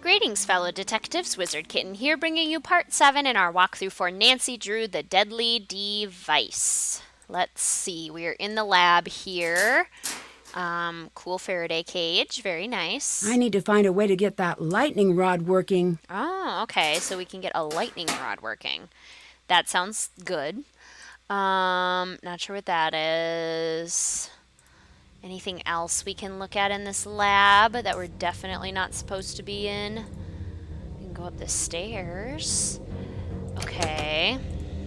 Greetings, fellow detectives. Wizard Kitten here, bringing you part 7 in our walkthrough for Nancy Drew, the Deadly Device. Let's see, we're in the lab here. Cool Faraday cage, very nice. I need to find a way to get that lightning rod working. Oh, okay, so we can get a lightning rod working. That sounds good. Not sure what that is. Anything else we can look at in this lab that we're definitely not supposed to be in? We can go up the stairs. Okay.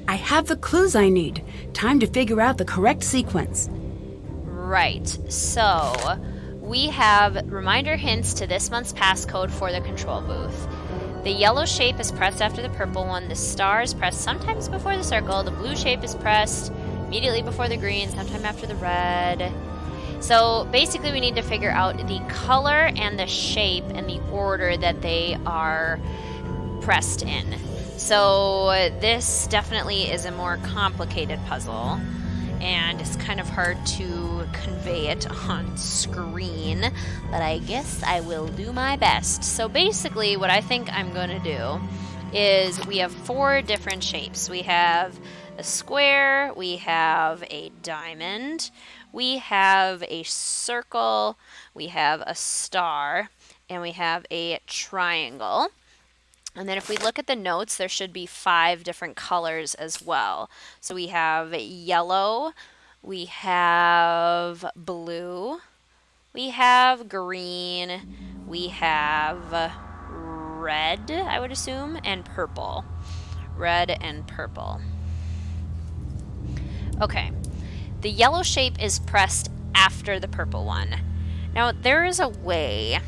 I have the clues I need. Time to figure out the correct sequence. Right. So, we have reminder hints to this month's passcode for the control booth. The yellow shape is pressed after the purple one. The star is pressed sometimes before the circle. The blue shape is pressed immediately before the green, sometime after the red. So basically we need to figure out the color and the shape and the order that they are pressed in. So this definitely is a more complicated puzzle, and it's kind of hard to convey it on screen, but I guess I will do my best. So basically what I think I'm going to do is we have 4 different shapes. We have a square, we have a diamond, we have a circle, we have a star, and we have a triangle. And then if we look at the notes, there should be 5 different colors as well. So we have yellow, we have blue, we have green, we have red, I would assume, and purple. Red and purple. Okay. The yellow shape is pressed after the purple one. Now, there is a way,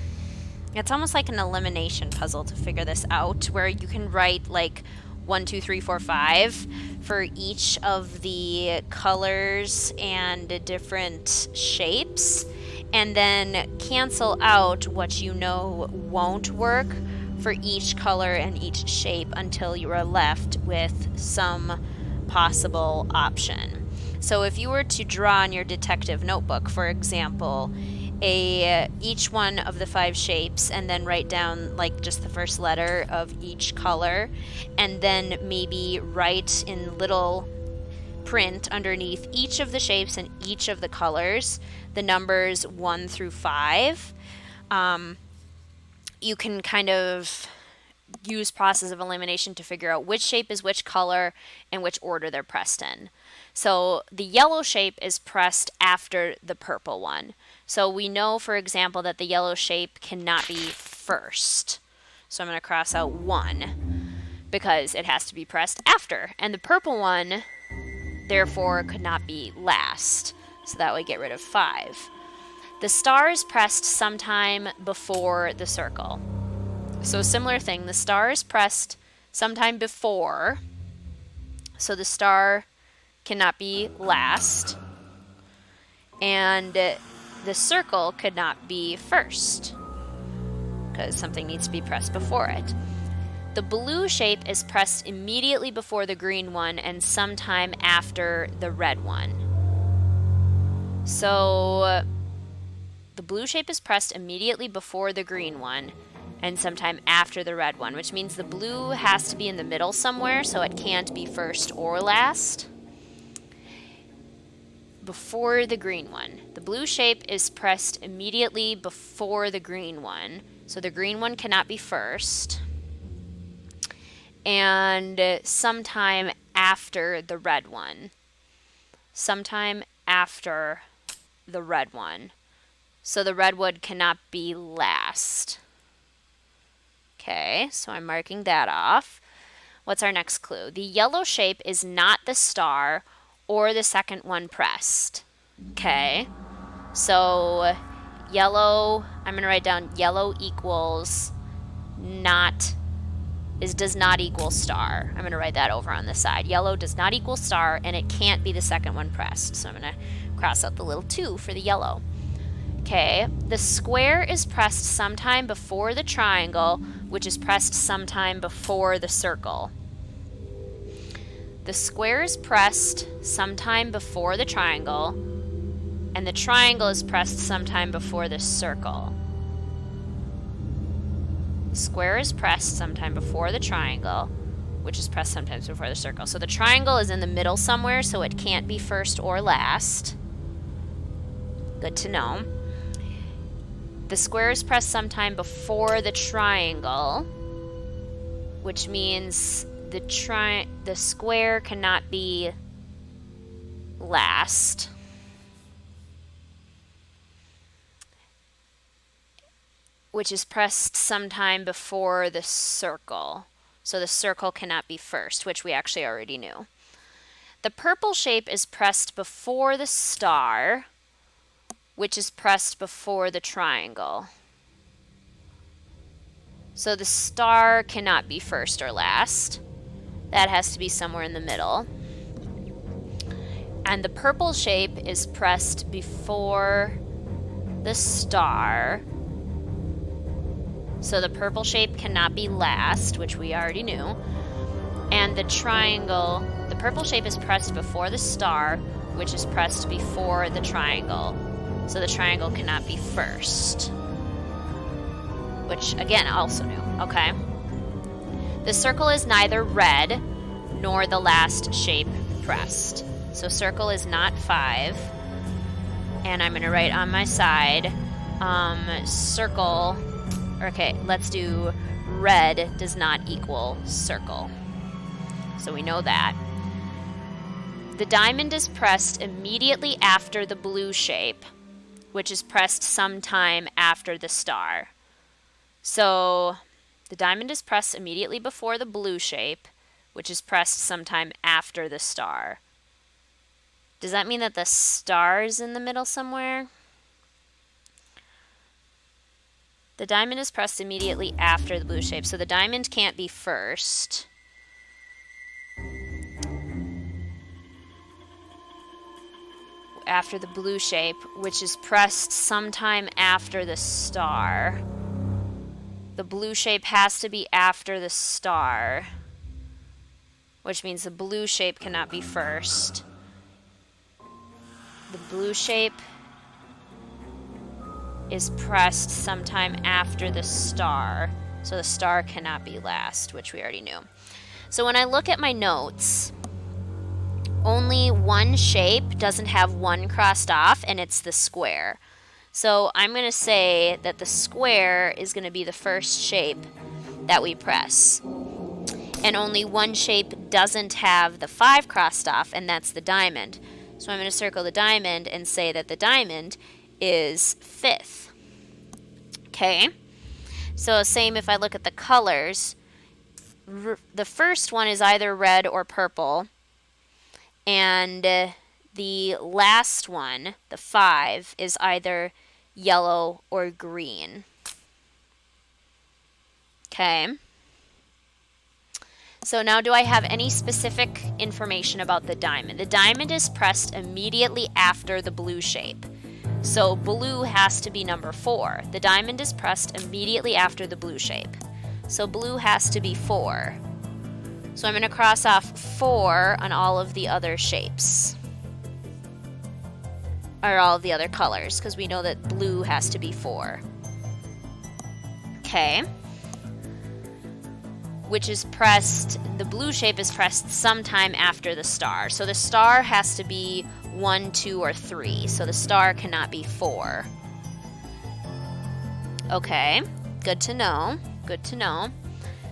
it's almost like an elimination puzzle to figure this out, where you can write like 1, 2, 3, 4, 5 for each of the colors and different shapes, and then cancel out what you know won't work for each color and each shape until you are left with some possible option. So if you were to draw on your detective notebook, for example, each one of the 5 shapes, and then write down like just the first letter of each color, and then maybe write in little print underneath each of the shapes and each of the colors the numbers 1 through 5, you can kind of use process of elimination to figure out which shape is which color and which order they're pressed in. So the yellow shape is pressed after the purple one. So we know, for example, that the yellow shape cannot be first. So I'm going to cross out 1 because it has to be pressed after. And the purple one, therefore, could not be last. So that would get rid of 5. The star is pressed sometime before the circle. So similar thing, the star is pressed sometime before. So the star cannot be last, and the circle could not be first because something needs to be pressed before it. The blue shape is pressed immediately before the green one and sometime after the red one. So the blue shape is pressed immediately before the green one and sometime after the red one, which means the blue has to be in the middle somewhere, so it can't be first or last. Before the green one. The blue shape is pressed immediately before the green one, so the green one cannot be first. And sometime after the red one. Sometime after the red one. So the red one cannot be last. Okay, so I'm marking that off. What's our next clue? The yellow shape is not the star or the second one pressed. Okay, so yellow, I'm going to write down yellow equals does not equal star. I'm going to write that over on the side. Yellow does not equal star, and it can't be the second one pressed. So I'm going to cross out the little 2 for the yellow. Okay, the square is pressed sometime before the triangle, which is pressed sometime before the circle. The square is pressed sometime before the triangle, and the triangle is pressed sometime before the circle. square is pressed sometime before the triangle, which is pressed sometimes before the circle. So the triangle is in the middle somewhere, so it can't be first or last. Good to know. The square is pressed sometime before the triangle, which means the square cannot be last. Which is pressed sometime before the circle. So the circle cannot be first, which we actually already knew. The purple shape is pressed before the star, which is pressed before the triangle. So the star cannot be first or last. That has to be somewhere in the middle. And the purple shape is pressed before the star. So the purple shape cannot be last, which we already knew. And the triangle, the purple shape is pressed before the star, which is pressed before the triangle. So the triangle cannot be first, which again, I also knew. Okay. The circle is neither red nor the last shape pressed. So circle is not 5. And I'm going to write on my side, circle. Okay, let's do red does not equal circle. So we know that. The diamond is pressed immediately after the blue shape, which is pressed sometime after the star. So the diamond is pressed immediately before the blue shape, which is pressed sometime after the star. Does that mean that the star is in the middle somewhere? The diamond is pressed immediately after the blue shape, so the diamond can't be first. After the blue shape, which is pressed sometime after the star. The blue shape has to be after the star, which means the blue shape cannot be first. The blue shape is pressed sometime after the star, so the star cannot be last, which we already knew. So when I look at my notes, only one shape doesn't have one crossed off, and it's the square. So I'm going to say that the square is going to be the first shape that we press. And only one shape doesn't have the 5 crossed off, and that's the diamond. So I'm going to circle the diamond and say that the diamond is 5th. Okay, so same if I look at the colors. The first one is either red or purple, and the last one, the 5, is either yellow or green. Okay, so now do I have any specific information about the diamond? The diamond is pressed immediately after the blue shape. So blue has to be number 4. The diamond is pressed immediately after the blue shape. So blue has to be 4. So I'm going to cross off 4 on all of the other shapes. Or all of the other colors, because we know that blue has to be 4. Okay. Which is pressed, the blue shape is pressed sometime after the star. So the star has to be 1, 2, or 3. So the star cannot be 4. Okay, good to know. Good to know.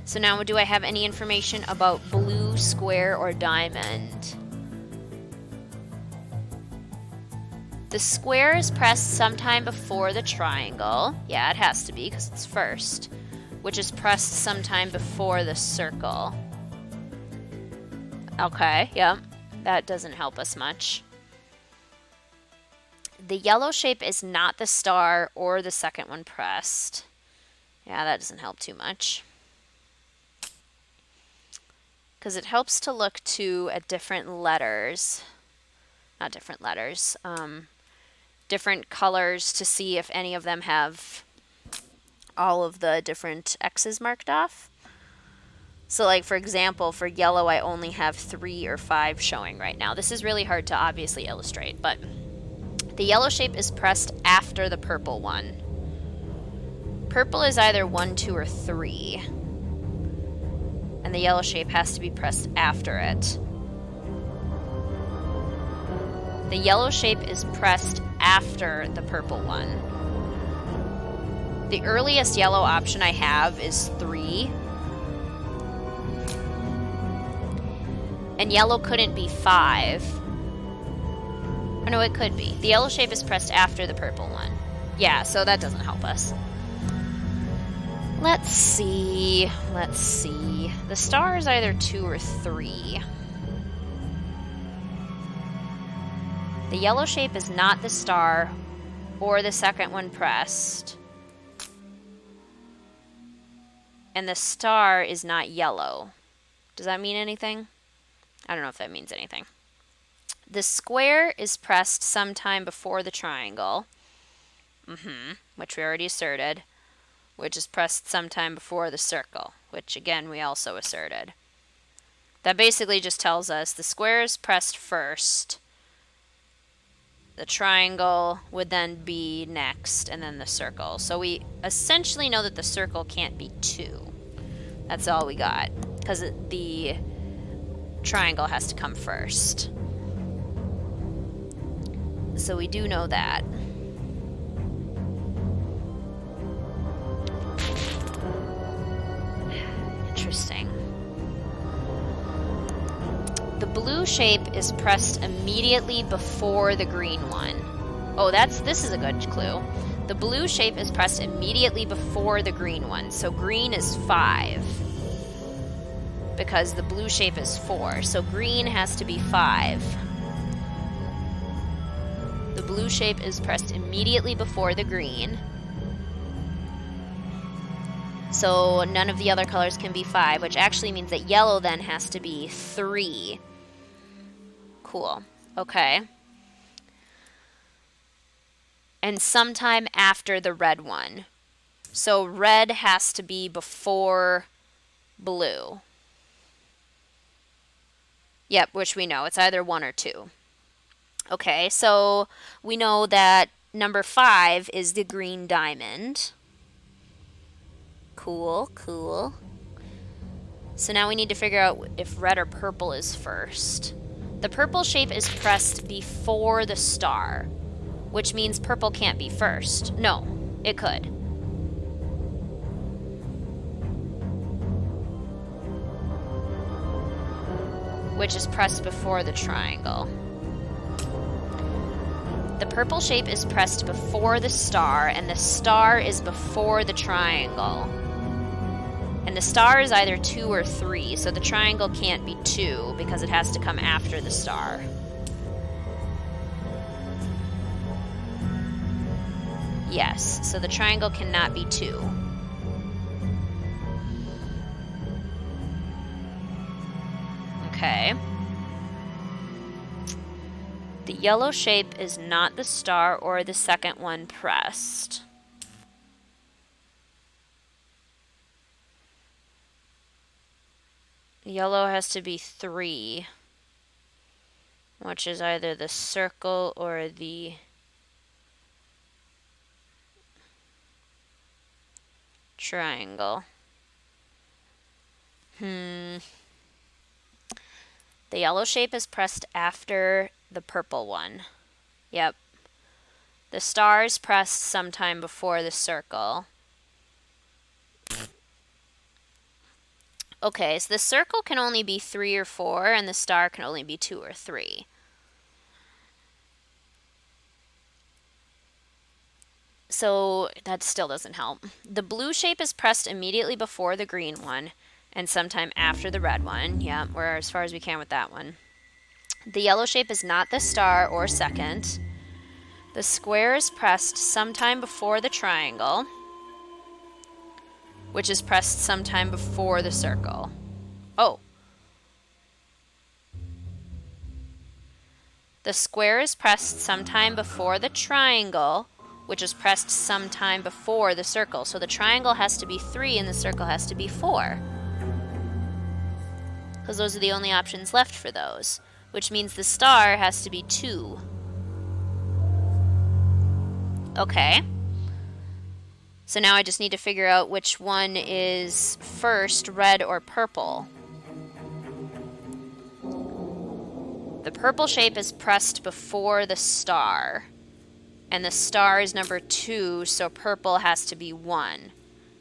So now do I have any information about blue, square, or diamond? The square is pressed sometime before the triangle. Yeah, it has to be because it's first. Which is pressed sometime before the circle. Okay, yeah, that doesn't help us much. The yellow shape is not the star or the second one pressed. Yeah, that doesn't help too much. Because it helps to look at different letters. Not different letters. Different colors to see if any of them have all of the different X's marked off. So like for example, for yellow I only have 3 or 5 showing right now. This is really hard to obviously illustrate, but the yellow shape is pressed after the purple one. purple is either 1, 2, or 3. And the yellow shape has to be pressed after it. The yellow shape is pressed after the purple one. The earliest yellow option I have is 3. And yellow couldn't be 5. Oh, no, it could be. The yellow shape is pressed after the purple one. Yeah, so that doesn't help us. Let's see. The star is either 2 or 3. The yellow shape is not the star or the second one pressed. And the star is not yellow. Does that mean anything? I don't know if that means anything. The square is pressed sometime before the triangle. Which we already asserted. Which is pressed sometime before the circle. Which, again, we also asserted. That basically just tells us the square is pressed first. The triangle would then be next, and then the circle. So we essentially know that the circle can't be 2. That's all we got. Because the triangle has to come first. So we do know that. Interesting. The blue shape is pressed immediately before the green one. Oh, this is a good clue. The blue shape is pressed immediately before the green one. So green is 5. Because the blue shape is 4. So green has to be 5. The blue shape is pressed immediately before the green. So none of the other colors can be 5, which actually means that yellow then has to be 3. Cool. Okay. And sometime after the red one. So red has to be before blue. Yep, which we know. It's either 1 or 2. Okay, so we know that number 5 is the green diamond. Cool, cool. So now we need to figure out if red or purple is first. The purple shape is pressed before the star, which means purple can't be first. No, it could. Which is pressed before the triangle. The purple shape is pressed before the star, and the star is before the triangle. And the star is either 2 or 3, so the triangle can't be 2 because it has to come after the star. Yes, so the triangle cannot be 2. Okay. The yellow shape is not the star or the second one pressed. Yellow has to be 3, which is either the circle or the triangle. The yellow shape is pressed after the purple one. Yep. The star is pressed sometime before the circle. Okay, so the circle can only be 3 or 4, and the star can only be 2 or 3. So that still doesn't help. The blue shape is pressed immediately before the green one, and sometime after the red one. Yeah, we're as far as we can with that one. The yellow shape is not the star or second. The square is pressed sometime before the triangle, which is pressed sometime before the circle. Oh. The square is pressed sometime before the triangle, which is pressed sometime before the circle. So the triangle has to be 3 and the circle has to be 4. Because those are the only options left for those. Which means the star has to be 2. Okay. So now I just need to figure out which one is first, red or purple. The purple shape is pressed before the star. And the star is number 2, so purple has to be 1.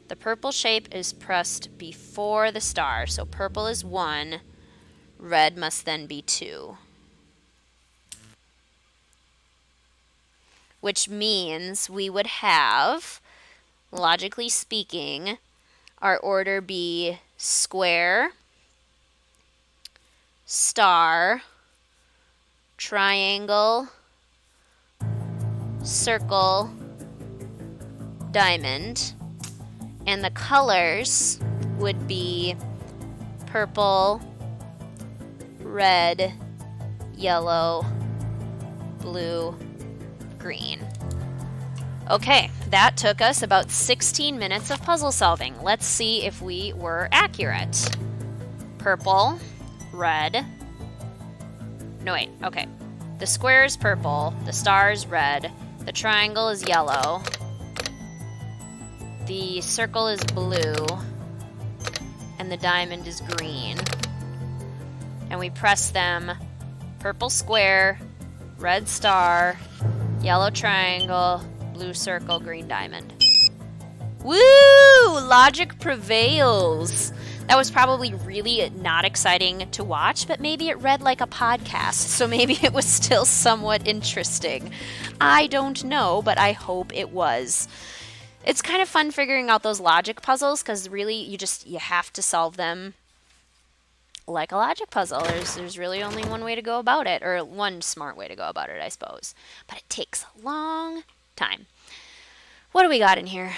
The purple shape is pressed before the star, so purple is 1. Red must then be 2. Which means we would have, logically speaking, our order be square, star, triangle, circle, diamond, and the colors would be purple, red, yellow, blue, green. Okay, that took us about 16 minutes of puzzle solving. Let's see if we were accurate. Purple, red. No, wait, okay. The square is purple, the star is red, the triangle is yellow, the circle is blue, and the diamond is green. And we press them purple square, red star, yellow triangle, blue circle, green diamond. Woo! Logic prevails. That was probably really not exciting to watch, but maybe it read like a podcast, so maybe it was still somewhat interesting. I don't know, but I hope it was. It's kind of fun figuring out those logic puzzles, because really you have to solve them like a logic puzzle. There's really only one way to go about it, or one smart way to go about it, I suppose. But it takes a long time. What do we got in here?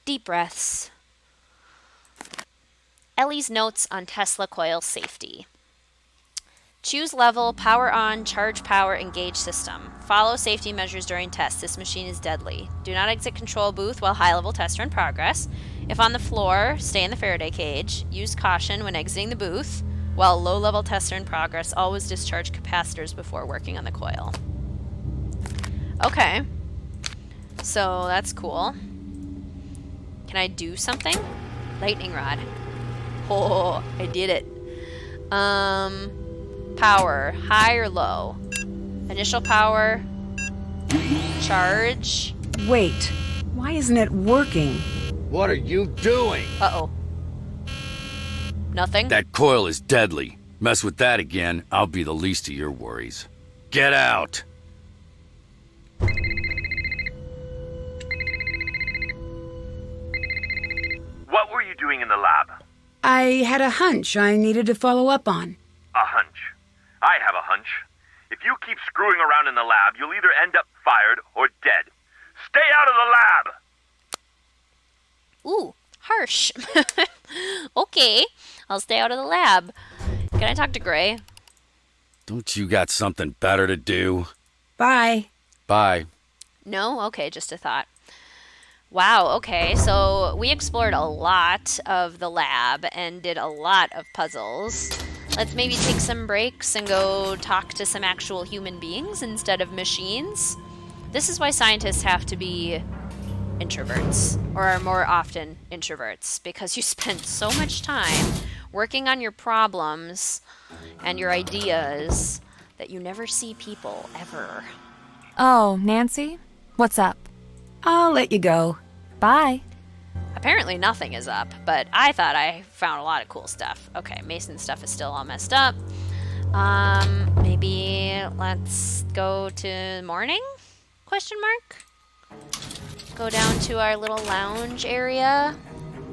Deep breaths. Ellie's notes on Tesla coil safety. Choose level, power on, charge power, engage system. Follow safety measures during tests. This machine is deadly. Do not exit control booth while high-level tests are in progress. If on the floor, stay in the Faraday cage. Use caution when exiting the booth. While low-level tests are in progress, always discharge capacitors before working on the coil. Okay. So that's cool. Can I do something? Lightning rod. Oh, I did it. Power, high or low? Initial power, charge. Wait, why isn't it working? What are you doing? Uh-oh. Nothing? That coil is deadly. Mess with that again, I'll be the least of your worries. Get out! What were you doing in the lab? I had a hunch I needed to follow up on. A hunch. I have a hunch. If you keep screwing around in the lab, you'll either end up fired or dead. Stay out of the lab! Ooh, harsh. Okay, I'll stay out of the lab. Can I talk to Gray? Don't you got something better to do? Bye. Bye. No? Okay, just a thought. Wow, okay, so we explored a lot of the lab and did a lot of puzzles. Let's maybe take some breaks and go talk to some actual human beings instead of machines. This is why scientists have to be introverts, or are more often introverts, because you spend so much time working on your problems and your ideas that you never see people ever. Oh, Nancy? What's up? I'll let you go. Bye. Apparently nothing is up, but I thought I found a lot of cool stuff. Okay, Mason's stuff is still all messed up. Maybe let's go to morning? Question mark? Go down to our little lounge area.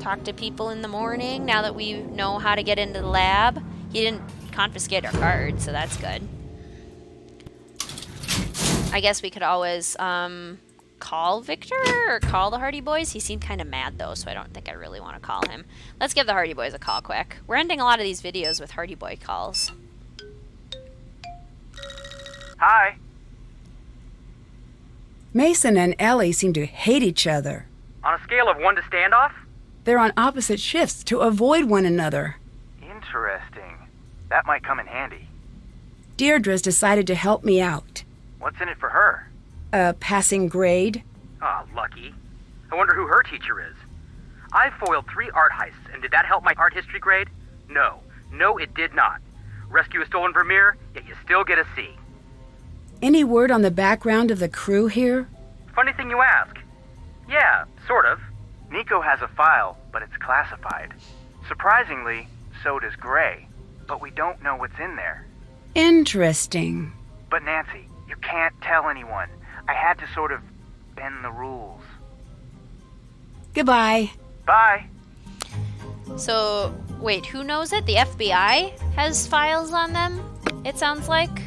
Talk to people in the morning now that we know how to get into the lab. He didn't confiscate our card, so that's good. I guess we could always, call Victor or call the Hardy Boys. He seemed kind of mad though, so I don't think I really want to call him. Let's give the Hardy Boys a call quick. We're ending a lot of these videos with Hardy Boy calls. Hi. Mason and Ellie seem to hate each other. On a scale of 1 to standoff? They're on opposite shifts to avoid one another. Interesting. That might come in handy. Deirdre's decided to help me out. What's in it for her? A passing grade. Oh, lucky. I wonder who her teacher is. I foiled 3 art heists, and did that help my art history grade? No. No, it did not. Rescue a stolen Vermeer, yet you still get a C. Any word on the background of the crew here? Funny thing you ask. Yeah, sort of. Nico has a file, but it's classified. Surprisingly, so does Gray. But we don't know what's in there. Interesting. But Nancy, you can't tell anyone. I had to sort of bend the rules. Goodbye. Bye. So, wait, who knows it? The FBI has files on them, it sounds like.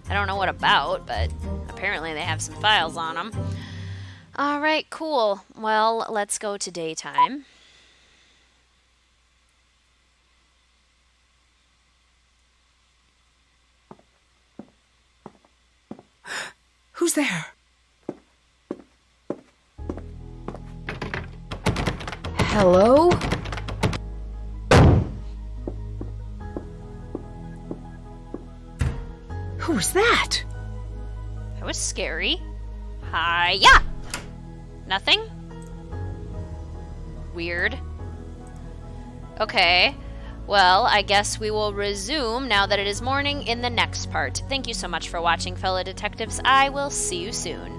I don't know what about, but apparently they have some files on them. Alright, cool. Well, let's go to daytime. Who's there? Hello? Who's that? That was scary. Hiya! Nothing? Weird. Okay. Well, I guess we will resume now that it is morning in the next part. Thank you so much for watching, fellow detectives. I will see you soon.